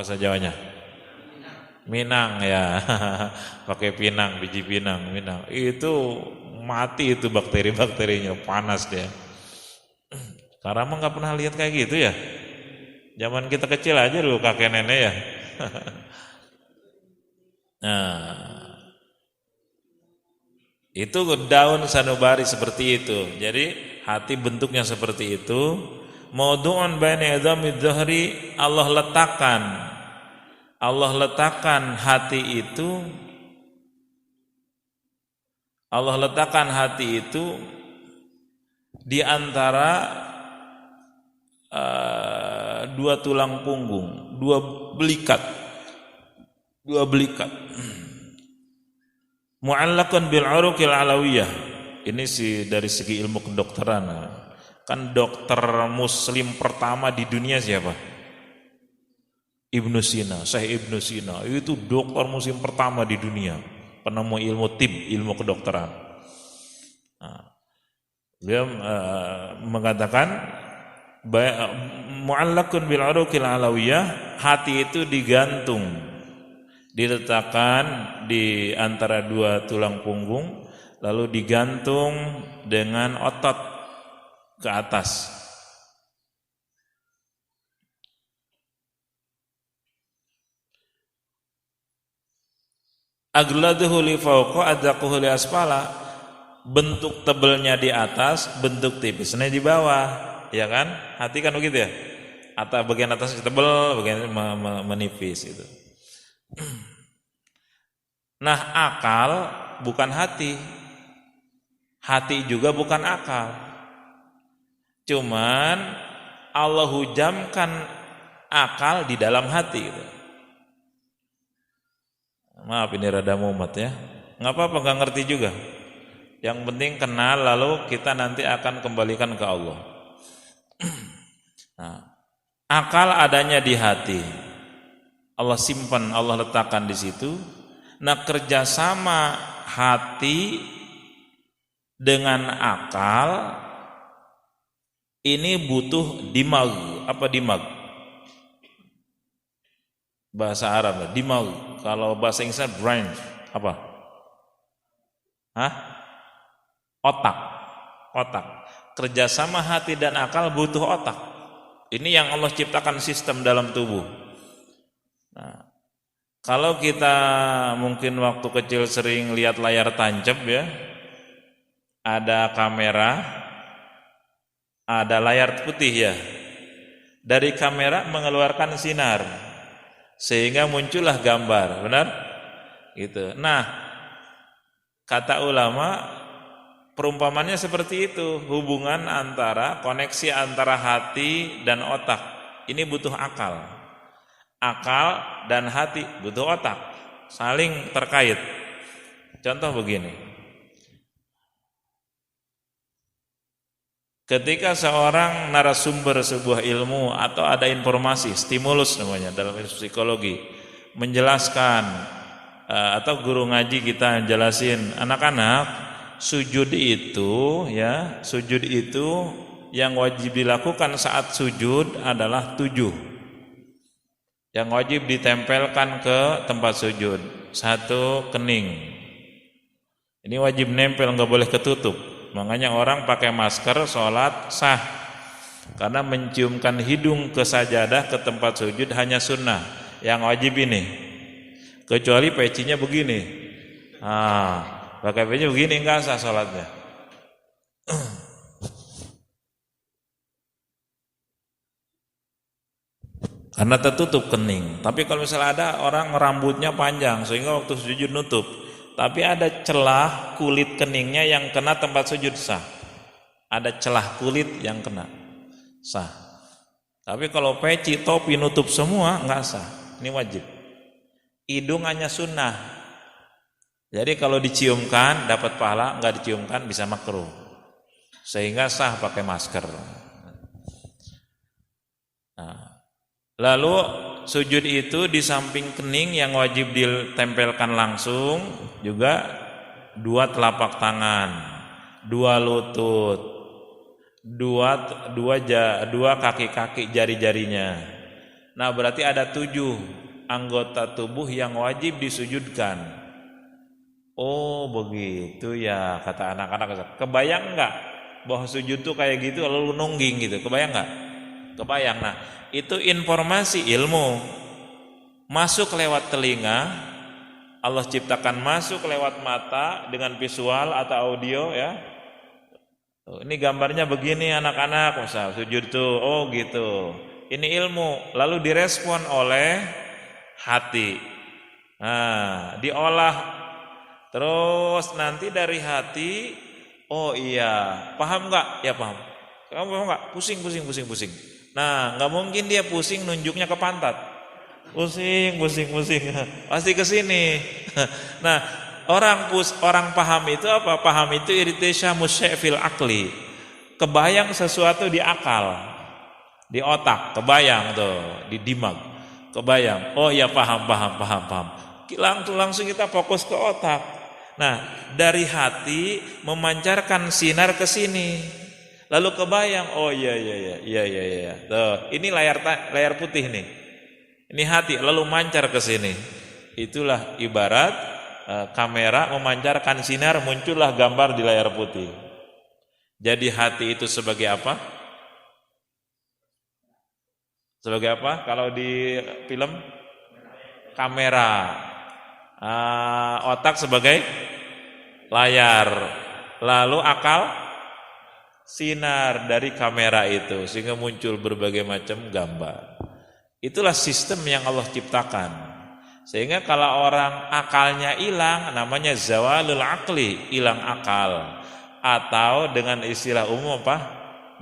bahasa Jawanya? Minang ya. Pakai pinang, biji pinang, minang. Itu mati itu bakteri-bakterinya, panas dia. Karena emang nggak pernah lihat kayak gitu ya. Zaman kita kecil aja dulu kakek nenek ya. Nah, itu daun sanubari seperti itu. Jadi hati bentuknya seperti itu. Maudu'un baina idhamid dhahri, Allah letakkan hati itu di antara dua tulang punggung, dua belikat. Mu'allaqan bil uruqil alawiyah. Ini dari segi ilmu kedokteran. Kan dokter muslim pertama di dunia siapa? Ibnu Sina, Syekh Ibnu Sina. Itu dokter muslim pertama di dunia, penemu ilmu tib, ilmu kedokteran. Dia mengatakan mu'allaqun bil uruqil alawiyah, hati itu diletakkan di antara dua tulang punggung, lalu digantung dengan otot ke atas. Agladuhu li fawqa adaquhu li asfala, bentuk tebelnya di atas, bentuk tipisnya di bawah, ya kan? Hati kan begitu ya? Atau bagian atas tebel, bagian menipis itu. Nah, akal bukan hati. Hati juga bukan akal. Cuman Allah hujamkan akal di dalam hati itu. Maaf ini rada mumet ya. Enggak apa-apa, enggak ngerti juga. Yang penting kenal, lalu kita nanti akan kembalikan ke Allah. Nah, akal adanya di hati. Allah simpan, Allah letakkan di situ. Nah, kerjasama hati dengan akal ini butuh dimag. Apa dimag? Bahasa Arab, dimag. Kalau bahasa Inggris brain, apa? Otak. Kerjasama hati dan akal butuh otak. Ini yang Allah ciptakan sistem dalam tubuh. Nah, kalau kita mungkin waktu kecil sering lihat layar tancap ya, ada kamera, ada layar putih ya. Dari kamera mengeluarkan sinar sehingga muncullah gambar, benar? Gitu. Nah, kata ulama perumpamannya seperti itu, hubungan antara, koneksi antara hati dan otak. Ini butuh akal. Akal dan hati butuh otak, saling terkait. Contoh begini. Ketika seorang narasumber sebuah ilmu atau ada informasi, stimulus namanya dalam psikologi, menjelaskan atau guru ngaji kita jelasin, anak-anak, sujud itu yang wajib dilakukan saat sujud adalah 7. Yang wajib ditempelkan ke tempat sujud. 1, kening. Ini wajib nempel, nggak boleh ketutup. Makanya orang pakai masker sholat sah. Karena menciumkan hidung ke sajadah, ke tempat sujud hanya sunnah. Yang wajib ini. Kecuali pecinya begini. Pakai peci begini nggak sah sholatnya. Karena tertutup kening. Tapi kalau misalnya ada orang rambutnya panjang sehingga waktu sujud nutup, tapi ada celah kulit keningnya yang kena tempat sujud sah. Ada celah kulit yang kena sah. Tapi kalau peci, topi nutup semua nggak sah. Ini wajib. Hidung hanya sunnah. Jadi kalau diciumkan dapat pahala, nggak diciumkan bisa makruh. Sehingga sah pakai masker. Nah, lalu sujud itu di samping kening yang wajib ditempelkan langsung juga 2 telapak tangan, 2 lutut, 2 kaki-kaki jari-jarinya, Nah, berarti ada 7 anggota tubuh yang wajib disujudkan. Oh, begitu ya, kata anak-anak. Kebayang nggak bahwa sujud tuh kayak gitu lalu nungging gitu? Kebayang nggak? Kebayang. Nah, itu informasi ilmu masuk lewat telinga, Allah ciptakan masuk lewat mata dengan visual atau audio ya. Ini gambarnya begini anak-anak, misal sujud tuh, oh gitu. Ini ilmu, lalu direspon oleh hati. Nah, diolah. Terus nanti dari hati, oh iya, paham nggak? Ya paham. Kamu paham nggak? Pusing. Nah, nggak mungkin dia pusing nunjuknya ke pantat. Pusing. Pasti ke sini. Nah, orang paham itu apa? Paham itu irtisya musyafil akli. Kebayang sesuatu di akal, di otak, kebayang tuh, di dimag. Kebayang. Oh ya paham. Langsung kita fokus ke otak. Nah, dari hati memancarkan sinar ke sini. Lalu kebayang, oh iya. Tuh, ini layar putih nih. Ini hati lalu mancar ke sini. Itulah ibarat kamera memancarkan sinar, muncullah gambar di layar putih. Jadi hati itu sebagai apa? Sebagai apa? Kalau di film kamera. Otak sebagai layar. Lalu akal sinar dari kamera itu sehingga muncul berbagai macam gambar. Itulah sistem yang Allah ciptakan. Sehingga kalau orang akalnya hilang, namanya zawalul akli, hilang akal. Atau dengan istilah umum apa?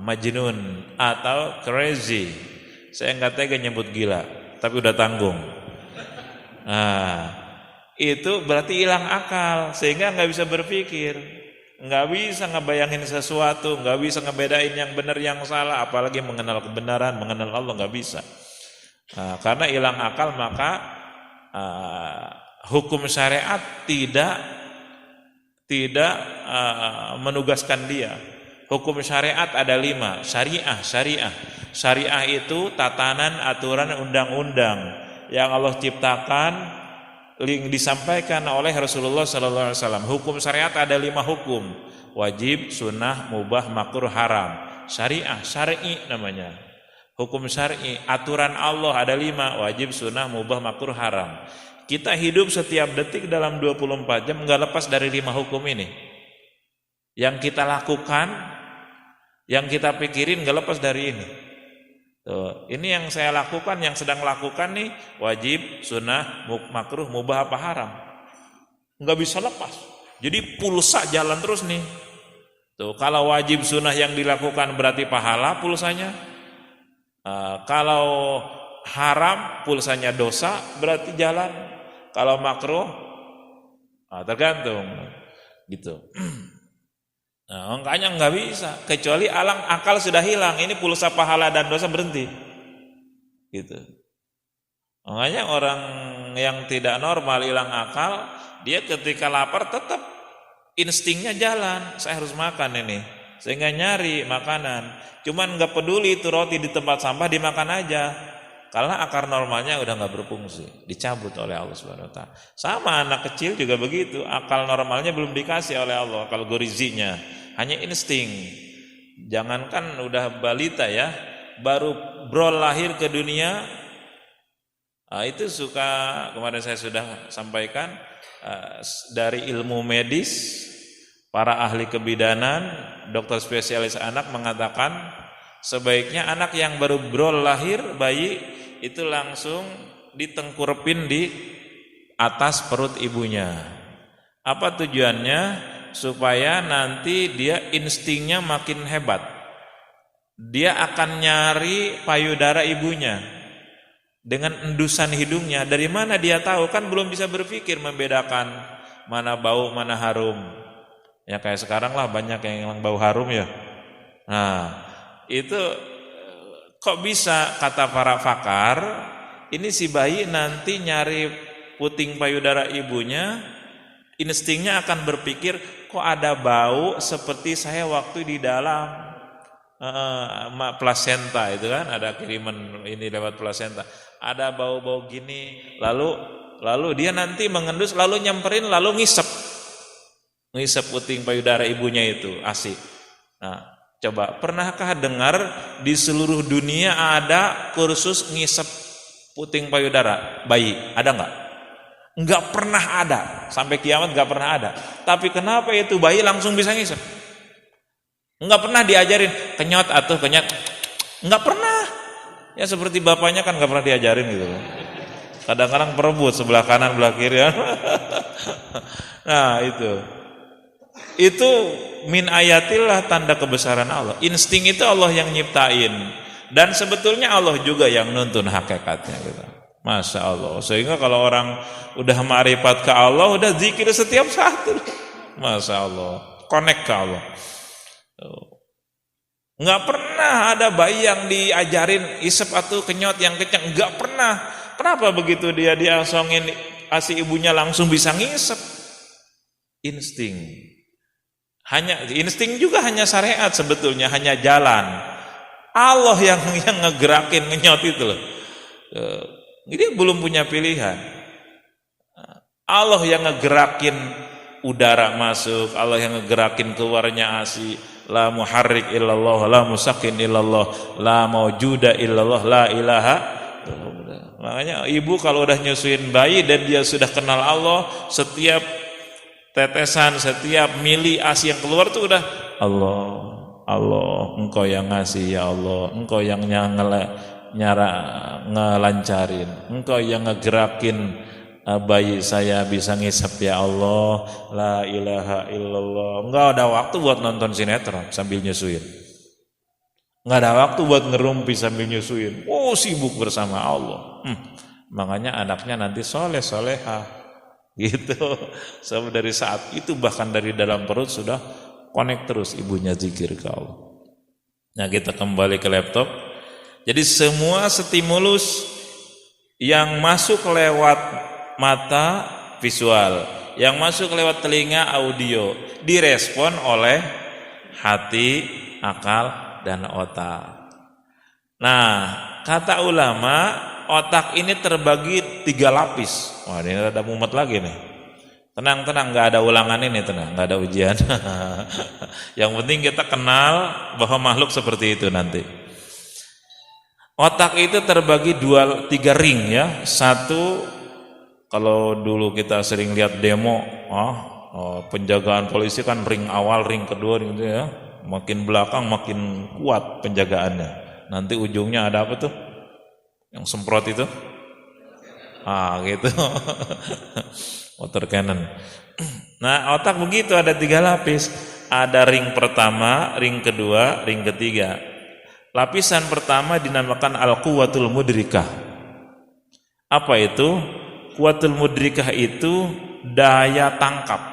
Majnun atau crazy. Saya nggak tega nyebut gila, tapi udah tanggung. Nah, itu berarti hilang akal, sehingga nggak bisa berpikir, nggak bisa ngebayangin sesuatu, nggak bisa ngebedain yang benar yang salah, apalagi mengenal kebenaran, mengenal Allah nggak bisa. Nah, karena hilang akal maka hukum syariat tidak menugaskan dia. Hukum syariat ada 5. Syariah itu tatanan, aturan, undang-undang yang Allah ciptakan, disampaikan oleh Rasulullah SAW. Hukum syariat ada 5 hukum: wajib, sunnah, mubah, makruh, haram. Syar'i namanya. Hukum syar'i, aturan Allah ada 5: wajib, sunnah, mubah, makruh, haram. Kita hidup setiap detik dalam 24 jam enggak lepas dari 5 hukum ini. Yang kita lakukan, yang kita pikirin enggak lepas dari ini. Tuh, ini yang saya lakukan, yang sedang lakukan nih, wajib, sunnah, makruh, mubah apa haram. Enggak bisa lepas. Jadi pulsa jalan terus nih. Tuh, kalau wajib sunnah yang dilakukan berarti pahala pulsanya. Kalau haram pulsanya dosa berarti jalan. Kalau makruh tergantung gitu. Nah, makanya nggak bisa kecuali akal sudah hilang, ini pulsa pahala dan dosa berhenti gitu. Makanya orang yang tidak normal hilang akal, dia ketika lapar tetap instingnya jalan, saya harus makan ini, sehingga nyari makanan. Cuman nggak peduli itu roti di tempat sampah dimakan aja, karena akar normalnya udah nggak berfungsi, dicabut oleh Allah Subhanahu Wa Taala. Sama anak kecil juga begitu, akal normalnya belum dikasih oleh Allah, akal gorizinya hanya insting. Jangankan udah balita ya, baru brol lahir ke dunia, itu suka kemarin saya sudah sampaikan dari ilmu medis, para ahli kebidanan, dokter spesialis anak mengatakan sebaiknya anak yang baru brol lahir, bayi itu langsung ditengkurepin di atas perut ibunya. Apa tujuannya? Supaya nanti dia instingnya makin hebat. Dia akan nyari payudara ibunya dengan endusan hidungnya. Dari mana dia tahu? Kan belum bisa berpikir membedakan mana bau, mana harum. Ya kayak sekarang lah banyak yang bau harum ya. Nah, itu kok bisa, kata para pakar, ini si bayi nanti nyari puting payudara ibunya, instingnya akan berpikir, kok ada bau seperti saya waktu di dalam. plasenta itu kan, ada kiriman ini lewat plasenta, ada bau-bau gini, lalu dia nanti mengendus, lalu nyamperin, lalu ngisep puting payudara ibunya itu ASI. Nah, coba pernahkah dengar di seluruh dunia ada kursus ngisep puting payudara bayi? Ada enggak? Enggak pernah ada, sampai kiamat enggak pernah ada. Tapi kenapa itu bayi langsung bisa ngisep? Enggak pernah diajarin kenyot atau kenyot, enggak pernah. Ya seperti bapaknya kan enggak pernah diajarin gitu. Kadang-kadang berebut sebelah kanan sebelah kiri. Nah itu min ayatillah, tanda kebesaran Allah. Insting itu Allah yang nyiptain, dan sebetulnya Allah juga yang nuntun hakikatnya gitu. Masya Allah. Sehingga kalau orang udah ma'rifat ke Allah, udah zikir setiap saat. Masya Allah, connect ke Allah. Nggak pernah ada bayi yang diajarin isep atau kenyot yang kencang, nggak pernah. Kenapa begitu dia diasongin ASI ibunya langsung bisa ngisep? Insting. Insting juga hanya syariat sebetulnya, hanya jalan. Allah yang ngegerakin ngenyot itu loh. Dia belum punya pilihan. Allah yang ngegerakin udara masuk, Allah yang ngegerakin keluarnya ASI. La muharrik illallah, la musakin illallah, la maujuda illallah, la ilaha. Makanya ibu kalau udah nyusuin bayi dan dia sudah kenal Allah, setiap tetesan, setiap mili ASI yang keluar tuh udah Allah, engkau yang ngasih ya Allah, engkau yang ngelancarin, engkau yang ngegerakin bayi saya bisa ngisep ya Allah, la ilaha illallah. Enggak ada waktu buat nonton sinetron sambil nyusuin, enggak ada waktu buat ngerumpi sambil nyusuin. Sibuk bersama Allah. Makanya anaknya nanti soleh solehah gitu. Sebab dari saat itu, bahkan dari dalam perut sudah connect terus ibunya zikir ke Allah. Nah, kita kembali ke laptop. Jadi semua stimulus yang masuk lewat mata visual, yang masuk lewat telinga audio, direspon oleh hati, akal, dan otak. Nah, kata ulama, otak ini terbagi 3 lapis. Wah, ini ada mumet lagi nih. Tenang, nggak ada ulangan ini, tenang, nggak ada ujian. Yang penting kita kenal bahwa makhluk seperti itu nanti. Otak itu terbagi 3 ring ya. Satu, kalau dulu kita sering lihat demo, penjagaan polisi kan ring awal, ring kedua gitu ya. Makin belakang makin kuat penjagaannya. Nanti ujungnya ada apa tuh? Yang semprot itu? Gitu. Water cannon. Nah, otak begitu ada 3 lapis. Ada ring pertama, ring kedua, ring ketiga. Lapisan pertama dinamakan al-quwwatul mudrikah. Apa itu? Quwwatul mudrikah itu daya tangkap.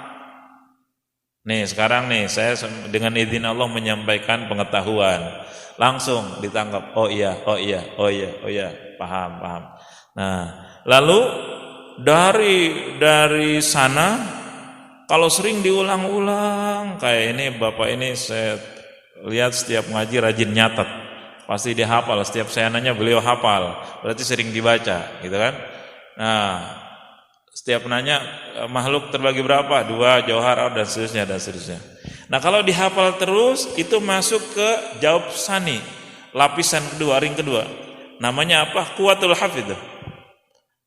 Nih sekarang nih saya dengan izin Allah menyampaikan pengetahuan, langsung ditangkap. Oh iya, paham. Nah, lalu dari sana kalau sering diulang-ulang, kayak ini bapak ini saya lihat setiap ngaji rajin nyatet, pasti dia hafal. Setiap saya nanya beliau hafal, berarti sering dibaca, gitu kan? Nah, setiap nanya makhluk terbagi berapa? 2, jauhar, dan seterusnya. Nah, kalau dihafal terus itu masuk ke jawab sani, lapisan kedua, ring kedua. Namanya apa? Quwwatul hafidh.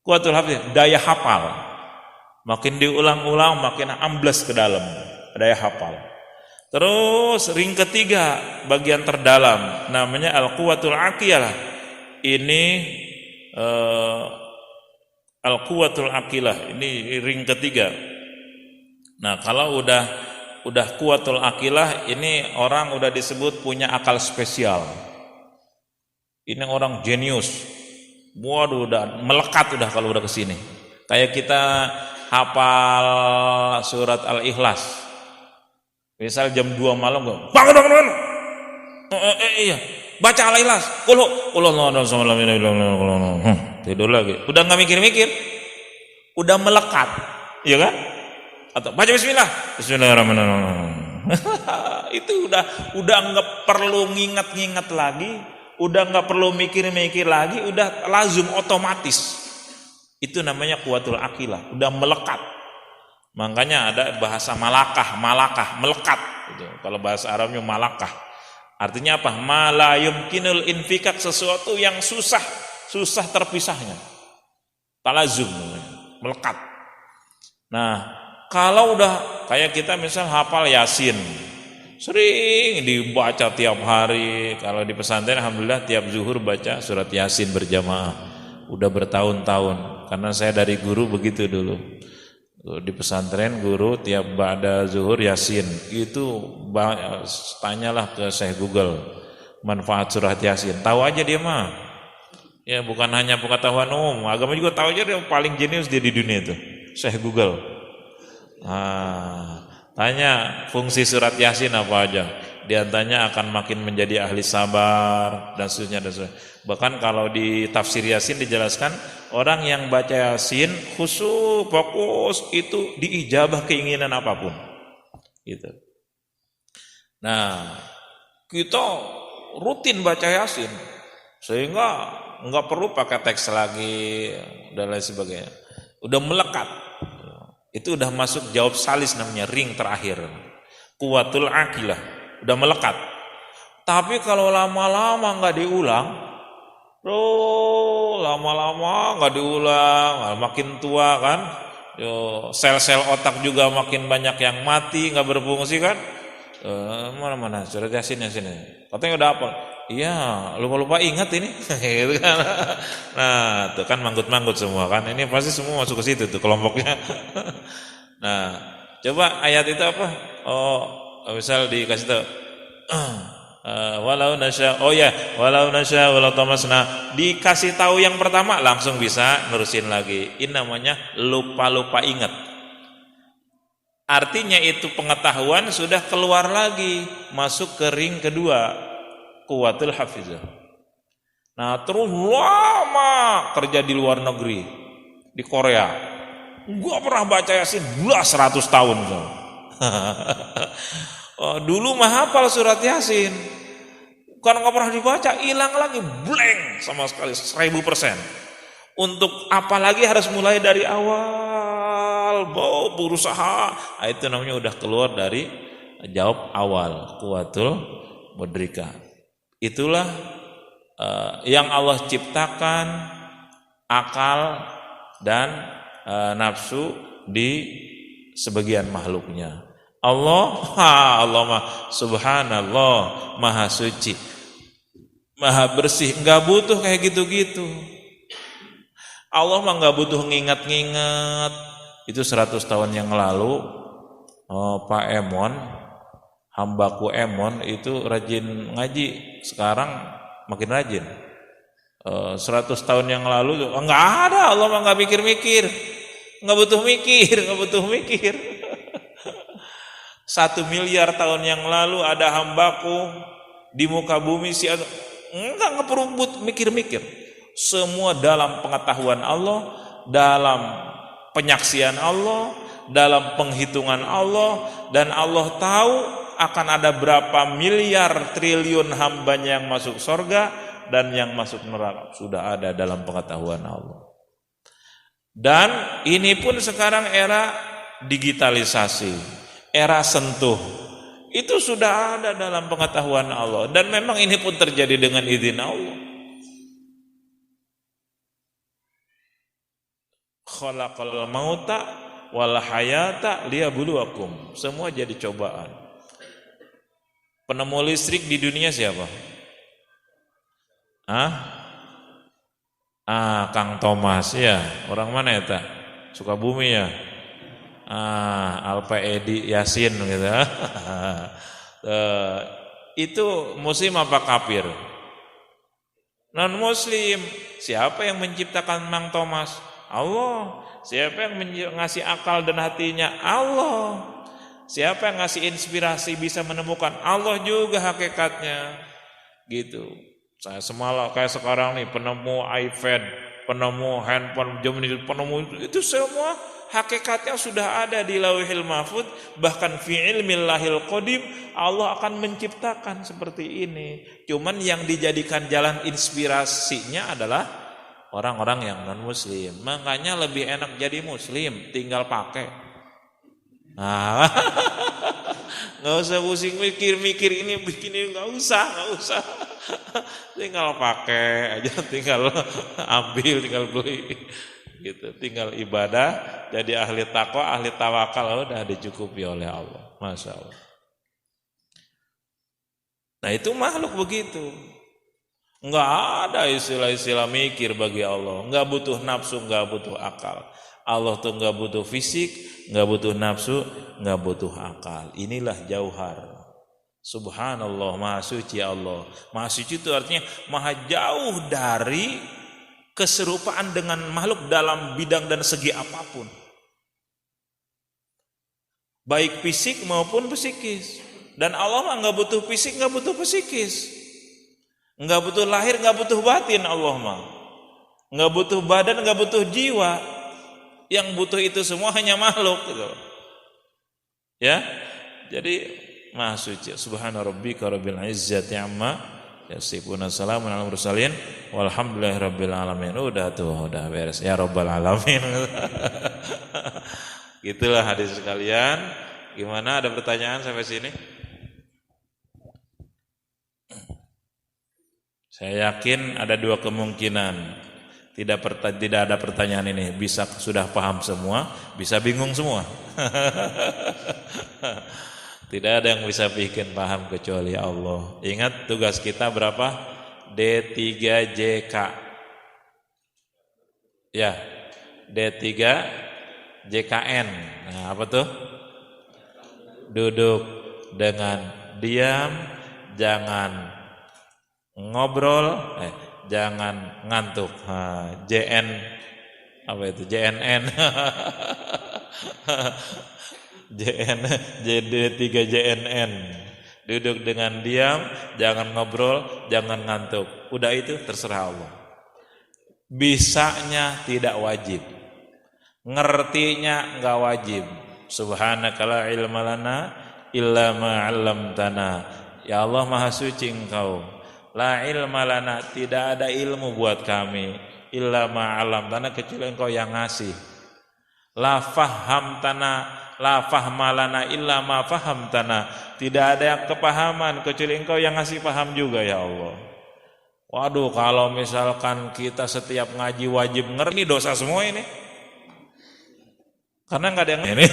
Quwwatul hafidh, daya hafal. Makin diulang-ulang makin ambles ke dalam, daya hafal. Terus ring ketiga, bagian terdalam, namanya al-quwwatul aqilah. Ini al-quwwatul aqilah, ini ring ketiga. Nah, kalau udah quwwatul aqilah, ini orang udah disebut punya akal spesial. Ini orang jenius. Waduh, udah melekat udah kalau udah kesini. Kayak kita hafal surat Al-Ikhlas. Misal jam 2 malam, bangun. Iya, baca Al-Ikhlas. Tidur lagi. Udah nggak mikir-mikir, udah melekat, ya kan? Atau baca Bismillah, Bismillahirrahmanirrahim. Itu udah nggak perlu ngingat-ngingat lagi, udah nggak perlu mikir-mikir lagi, udah lazim otomatis. Itu namanya kuwatul akilah, udah melekat. Makanya ada bahasa malakah, melekat. Gitu. Kalau bahasa Arabnya malakah. Artinya apa? Ma la yumkinul infikak, sesuatu yang susah terpisahnya. Talazum, melekat. Nah, kalau udah kayak kita misal hafal Yasin, sering dibaca tiap hari. Kalau di pesantren alhamdulillah tiap zuhur baca surat Yasin berjamaah. Udah bertahun-tahun. Karena saya dari guru begitu dulu. Di pesantren guru tiap ba'da zuhur Yasin. Itu tanyalah ke Syekh Google manfaat surat Yasin. Tahu aja dia mah. Ya bukan hanya pengetahuan umum, agama juga tahu aja, dia paling jenius dia di dunia itu. Syekh Google. Tanya fungsi surat Yasin apa aja. Di antaranya akan makin menjadi ahli sabar dan seterusnya. Bahkan kalau di tafsir Yasin dijelaskan, orang yang baca Yasin khusyuk, fokus, itu diijabah keinginan apapun. Gitu. Nah, kita rutin baca Yasin sehingga enggak perlu pakai teks lagi dan lain sebagainya. Udah melekat. Itu udah masuk jawab salis namanya, ring terakhir. Kuwatul akilah, udah melekat. Tapi kalau lama-lama enggak diulang, lama-lama nggak diulang, makin tua kan, sel-sel otak juga makin banyak yang mati, nggak berfungsi kan. Mana surat Yasin sini. Katanya udah apa? Iya, lupa ingat ini. Gitu kan. Nah, itu kan manggut-manggut semua kan. Ini pasti semua masuk ke situ tuh kelompoknya. Nah, coba ayat itu apa? Misal dikasih tahu. Walau nasya, walau nasya walau tamasna, dikasih tahu yang pertama langsung bisa nerusin lagi. Ini namanya lupa ingat. Artinya itu pengetahuan sudah keluar lagi, masuk ke ring kedua, kuwatul hafizah. Nah, terus lama kerja di luar negeri, di Korea. Gua pernah baca Yasin 100 tahun. Dulu mah hafal surat Yasin, karena nggak pernah dibaca, hilang lagi, blank sama sekali 1000%. Untuk apalagi harus mulai dari awal, berusaha. Itu namanya udah keluar dari jawab awal, kuwatul mudrikah. Itulah yang Allah ciptakan akal dan nafsu di sebagian makhluknya. Allah mah subhanallah, maha suci, maha bersih, enggak butuh kayak gitu-gitu. Allah mah enggak butuh ngingat-ngingat. Itu 100 tahun yang lalu Pak Emon, hambaku Emon itu rajin ngaji, sekarang makin rajin. 100 tahun yang lalu enggak ada, Allah mah enggak mikir-mikir. Enggak butuh mikir. 1 miliar tahun yang lalu ada hambaku di muka bumi, enggak perlu mikir-mikir. Semua dalam pengetahuan Allah, dalam penyaksian Allah, dalam penghitungan Allah, dan Allah tahu akan ada berapa miliar triliun hambanya yang masuk surga dan yang masuk neraka, sudah ada dalam pengetahuan Allah. Dan ini pun sekarang era digitalisasi, era sentuh, itu sudah ada dalam pengetahuan Allah, dan memang ini pun terjadi dengan izin Allah. Khalaqal mauta wal hayata liyabluwakum, semua jadi cobaan. Penemu listrik di dunia siapa? Kang Thomas ya, orang mana ya tak? Sukabumi ya. Alfa Edi Yasin gitu. Itu muslim apa kafir? Non muslim. Siapa yang menciptakan Mang Thomas? Allah. Siapa yang ngasih akal dan hatinya? Allah. Siapa yang ngasih inspirasi bisa menemukan? Allah juga hakikatnya. Gitu. Saya semalam kayak sekarang nih, penemu iPad, penemu handphone, Gemini, penemu itu semua hakikatnya sudah ada di Lauhil Mahfuz, bahkan fi ilmillahil qadim Allah akan menciptakan seperti ini. Cuman yang dijadikan jalan inspirasinya adalah orang-orang yang non muslim. Makanya lebih enak jadi muslim, tinggal pakai. Nah, nggak usah pusing mikir-mikir ini begini, nggak usah. Tinggal pakai aja, tinggal ambil, tinggal beli, gitu. Tinggal ibadah, jadi ahli takwa, ahli tawakal, udah dicukupi oleh Allah. Masya Allah. Nah itu makhluk begitu. Nggak ada istilah-istilah mikir bagi Allah. Nggak butuh nafsu, nggak butuh akal. Allah tuh nggak butuh fisik, nggak butuh nafsu, nggak butuh akal. Inilah jauhar. Subhanallah, maha suci Allah. Maha suci itu artinya maha jauh dari keserupaan dengan makhluk dalam bidang dan segi apapun. Baik fisik maupun psikis. Dan Allah mah nggak butuh fisik, nggak butuh psikis. Nggak butuh lahir, nggak butuh batin Allah mah. Nggak butuh badan, nggak butuh jiwa. Yang butuh itu semua hanya makhluk gitu. Ya. Jadi maha suci. Subhana rabbika rabbil izzati amma yasifun, salamun alal mursalin walhamdulillahi rabbil alamin. Udah beres. Ya rabbal alamin. Gitulah hadis sekalian. Gimana, ada pertanyaan sampai sini? Saya yakin ada dua kemungkinan. Tidak ada pertanyaan ini. Bisa sudah paham semua, bisa bingung semua. Tidak ada yang bisa bikin paham kecuali Allah. Ingat tugas kita berapa? D3JK. Ya, D3JKN. Nah, apa tuh? Duduk dengan diam, jangan ngobrol, jangan ngantuk. JN apa itu? JNN. JD3JNN. Duduk dengan diam, jangan ngobrol, jangan ngantuk. Udah itu terserah Allah. Bisanya tidak wajib. Ngertinya enggak wajib. Subhanaka la ilma lana illa ma 'allamtana. Ya Allah, maha suci Engkau. La ilma lana, tidak ada ilmu buat kami, illa ma 'allamtana, kecuali Engkau yang ngasih. La fahamtana, la fahmalana illa ma fahamtana, tidak ada yang kepahaman kecuali Engkau yang ngasih paham juga ya Allah. Waduh, kalau misalkan kita setiap ngaji wajib ngerti, dosa semua ini. Karena nggak ada yang ini.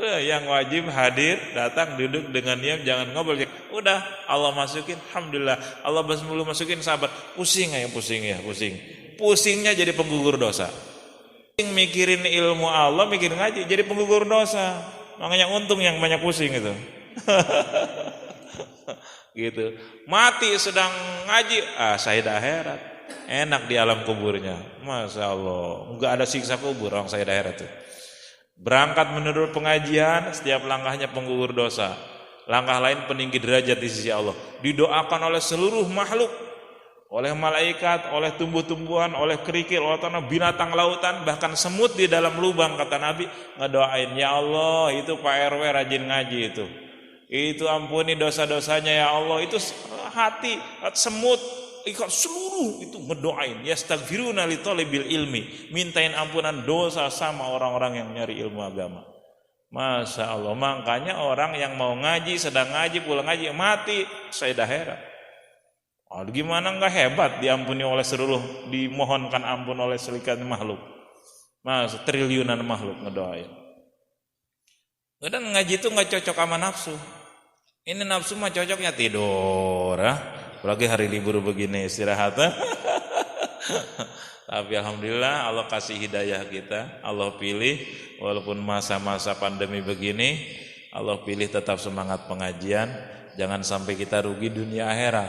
Yang wajib hadir, datang, duduk dengan diam, jangan ngobrol. Udah, Allah masukin, alhamdulillah. Allah belum masukin, sabar. Pusing. Pusingnya jadi penggugur dosa. Mikirin ilmu Allah, mikirin ngaji, jadi penggugur dosa. Makanya untung yang banyak pusing itu. Gitu. Mati sedang ngaji, syahid akhirat. Enak di alam kuburnya. Masya Allah. Enggak ada siksa kubur orang syahid akhirat itu. Berangkat menurut pengajian, setiap langkahnya penggugur dosa. Langkah lain peninggi derajat di sisi Allah. Didoakan oleh seluruh makhluk, oleh malaikat, oleh tumbuh-tumbuhan, oleh kerikil, oleh tanah, binatang lautan, bahkan semut di dalam lubang, kata Nabi, ngedoain, ya Allah, itu Pak RW rajin ngaji itu ampuni dosa-dosanya ya Allah. Itu hati semut ikat seluruh itu ngedoain, yastaghfiruna li talibil ilmi, mintain ampunan dosa sama orang-orang yang nyari ilmu agama. Masya Allah. Makanya orang yang mau ngaji, sedang ngaji, pulang ngaji, mati, saya dah heran. Gimana enggak hebat diampuni oleh seluruh, dimohonkan ampun oleh sekian makhluk. Mas, triliunan makhluk ngedoain. Kadang ngaji itu enggak cocok sama nafsu. Ini nafsu mah cocoknya tidur, apalagi hari libur begini, istirahat. Tapi alhamdulillah Allah kasih hidayah kita. Allah pilih walaupun masa-masa pandemi begini, Allah pilih tetap semangat pengajian. Jangan sampai kita rugi dunia akhirat.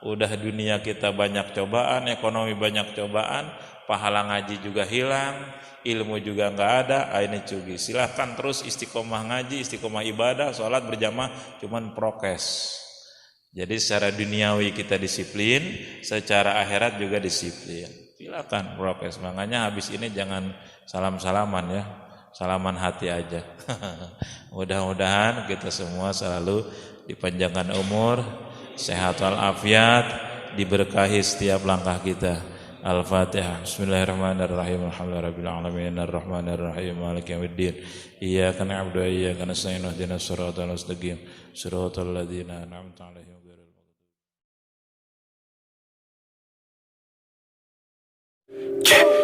Udah dunia kita banyak cobaan, ekonomi banyak cobaan, pahala ngaji juga hilang, ilmu juga enggak ada. Ini cugi. Silahkan terus istiqomah ngaji, istiqomah ibadah, sholat berjamaah, cuman prokes. Jadi secara duniawi kita disiplin, secara akhirat juga disiplin. silakan prokes. Makanya habis ini jangan salam-salaman ya, salaman hati aja. Mudah-mudahan kita semua selalu dipanjangkan umur, sehat walafiat, diberkahi setiap langkah kita. Al-Fatihah. Bismillahirrahmanirrahim. Alhamdulillahirabbil alamin arrahmanirrahim maliki yaumiddin. Iyyaka na'budu wa iyyaka nasta'in ihdinas siratal mustaqim. Siratal ladzina an'amta 'alaihim ghairil maghdubi